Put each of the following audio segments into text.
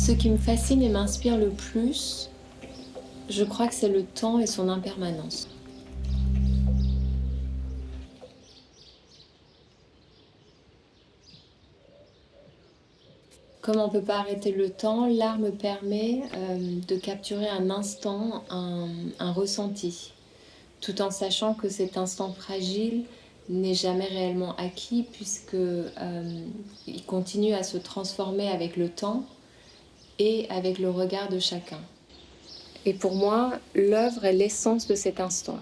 Ce qui me fascine et m'inspire le plus, je crois que c'est le temps et son impermanence. Comme on ne peut pas arrêter le temps, l'art me permet de capturer un instant, un ressenti, tout en sachant que cet instant fragile n'est jamais réellement acquis puisque il continue à se transformer avec le temps et avec le regard de chacun. Et pour moi, l'œuvre est l'essence de cet instant.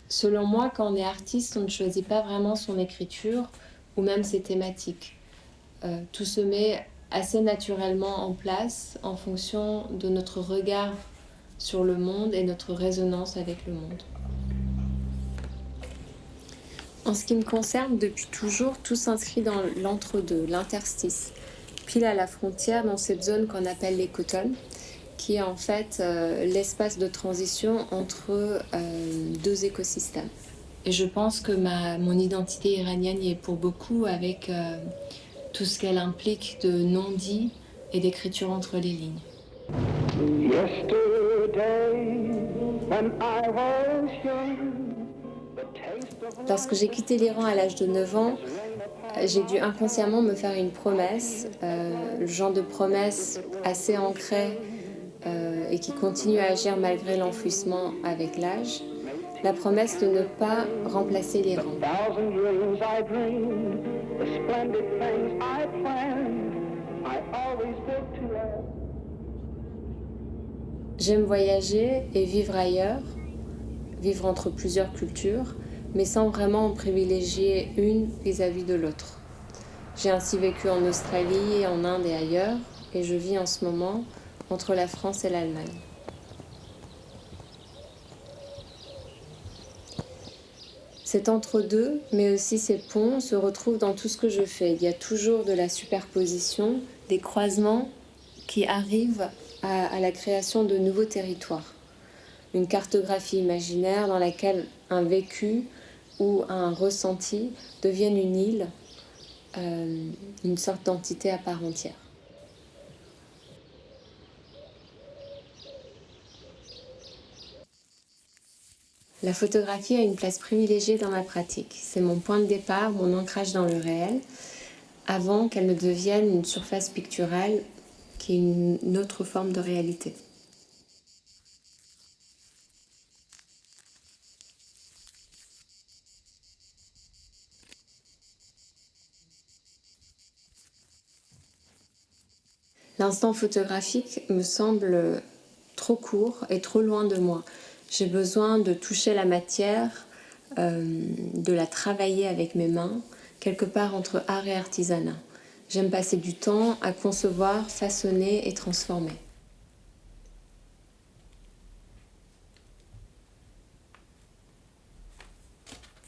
Selon moi, quand on est artiste, on ne choisit pas vraiment son écriture ou même ses thématiques. Tout se met assez naturellement en place en fonction de notre regard sur le monde et notre résonance avec le monde. En ce qui me concerne, depuis toujours, tout s'inscrit dans l'entre-deux, l'interstice, pile à la frontière dans cette zone qu'on appelle l'écotone, qui est en fait l'espace de transition entre deux écosystèmes. Et je pense que mon identité iranienne y est pour beaucoup avec tout ce qu'elle implique de non-dit et d'écriture entre les lignes. Lorsque j'ai quitté l'Iran à l'âge de 9 ans, j'ai dû inconsciemment me faire une promesse, le genre de promesse assez ancrée et qui continue à agir malgré l'enfouissement avec l'âge, la promesse de ne pas remplacer l'Iran. J'aime voyager et vivre ailleurs, vivre entre plusieurs cultures, mais sans vraiment en privilégier une vis-à-vis de l'autre. J'ai ainsi vécu en Australie, en Inde et ailleurs, et je vis en ce moment entre la France et l'Allemagne. Cet entre-deux, mais aussi ces ponts, se retrouvent dans tout ce que je fais. Il y a toujours de la superposition, des croisements qui arrivent à la création de nouveaux territoires. Une cartographie imaginaire dans laquelle un vécu ou un ressenti deviennent une île, une sorte d'entité à part entière. La photographie a une place privilégiée dans ma pratique. C'est mon point de départ, mon ancrage dans le réel, avant qu'elle ne devienne une surface picturale qui est une autre forme de réalité. L'instant photographique me semble trop court et trop loin de moi. J'ai besoin de toucher la matière, de la travailler avec mes mains, quelque part entre art et artisanat. J'aime passer du temps à concevoir, façonner et transformer.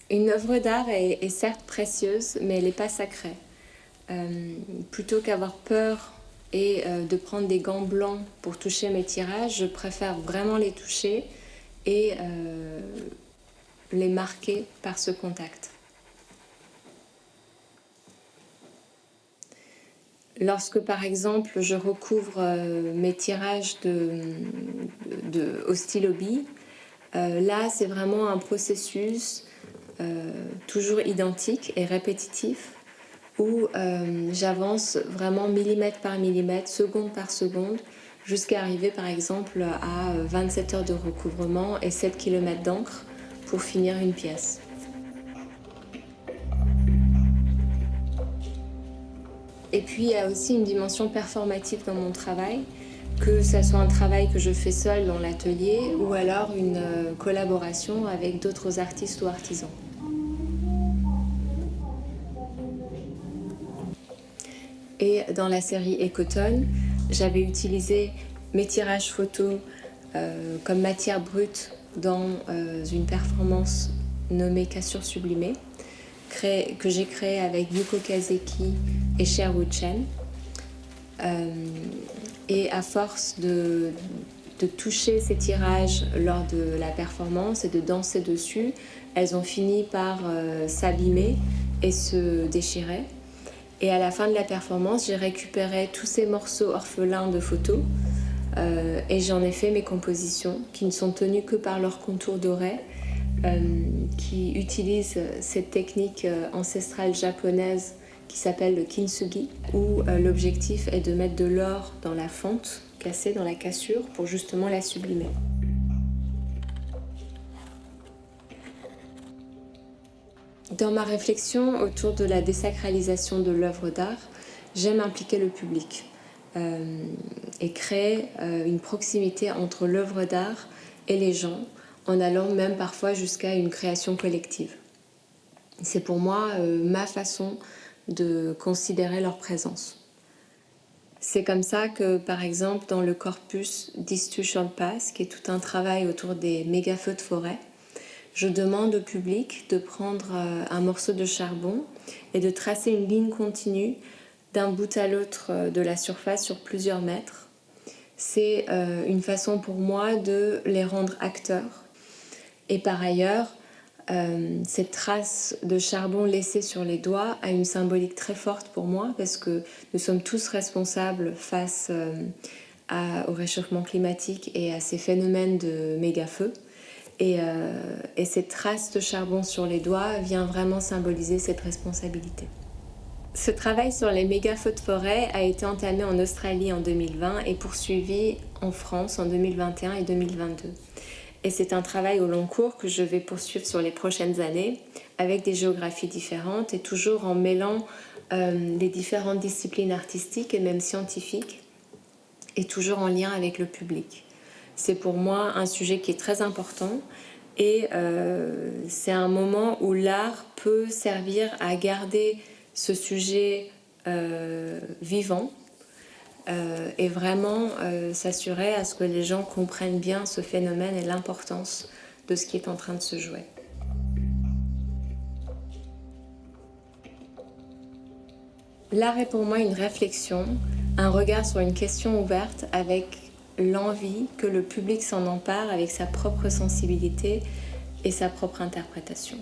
Une œuvre d'art est certes précieuse, mais elle n'est pas sacrée. Plutôt qu'avoir peur et de prendre des gants blancs pour toucher mes tirages, je préfère vraiment les toucher et les marquer par ce contact. Lorsque par exemple je recouvre mes tirages au stylo bille, là c'est vraiment un processus toujours identique et répétitif où j'avance vraiment millimètre par millimètre, seconde par seconde, jusqu'à arriver par exemple à 27 heures de recouvrement et 7 km d'encre pour finir une pièce. Et puis il y a aussi une dimension performative dans mon travail, que ce soit un travail que je fais seule dans l'atelier ou alors une collaboration avec d'autres artistes ou artisans. Et dans la série Ecotone, j'avais utilisé mes tirages photos comme matière brute dans une performance nommée Cassure sublimée, que j'ai créée avec Yuko Kazeki et Sherwood Chen. Et à force de toucher ces tirages lors de la performance et de danser dessus, elles ont fini par s'abîmer et se déchiraient. Et à la fin de la performance, j'ai récupéré tous ces morceaux orphelins de photos et j'en ai fait mes compositions qui ne sont tenues que par leur contour doré, qui utilisent cette technique ancestrale japonaise qui s'appelle le kintsugi, où l'objectif est de mettre de l'or dans la fente cassée, dans la cassure, pour justement la sublimer. Dans ma réflexion autour de la désacralisation de l'œuvre d'art, j'aime impliquer le public et créer une proximité entre l'œuvre d'art et les gens, en allant même parfois jusqu'à une création collective. C'est pour moi ma façon de considérer leur présence. C'est comme ça que, par exemple, dans le corpus d'Istu Shortpass, qui est tout un travail autour des méga-feux de forêt, je demande au public de prendre un morceau de charbon et de tracer une ligne continue d'un bout à l'autre de la surface sur plusieurs mètres. C'est une façon pour moi de les rendre acteurs. Et par ailleurs, cette trace de charbon laissée sur les doigts a une symbolique très forte pour moi parce que nous sommes tous responsables face au réchauffement climatique et à ces phénomènes de méga-feux. Et cette trace de charbon sur les doigts vient vraiment symboliser cette responsabilité. Ce travail sur les méga-feux de forêt a été entamé en Australie en 2020 et poursuivi en France en 2021 et 2022. Et c'est un travail au long cours que je vais poursuivre sur les prochaines années avec des géographies différentes et toujours en mêlant les différentes disciplines artistiques et même scientifiques et toujours en lien avec le public. C'est pour moi un sujet qui est très important et c'est un moment où l'art peut servir à garder ce sujet vivant et vraiment s'assurer à ce que les gens comprennent bien ce phénomène et l'importance de ce qui est en train de se jouer. L'art est pour moi une réflexion, un regard sur une question ouverte avec l'envie que le public s'en empare avec sa propre sensibilité et sa propre interprétation.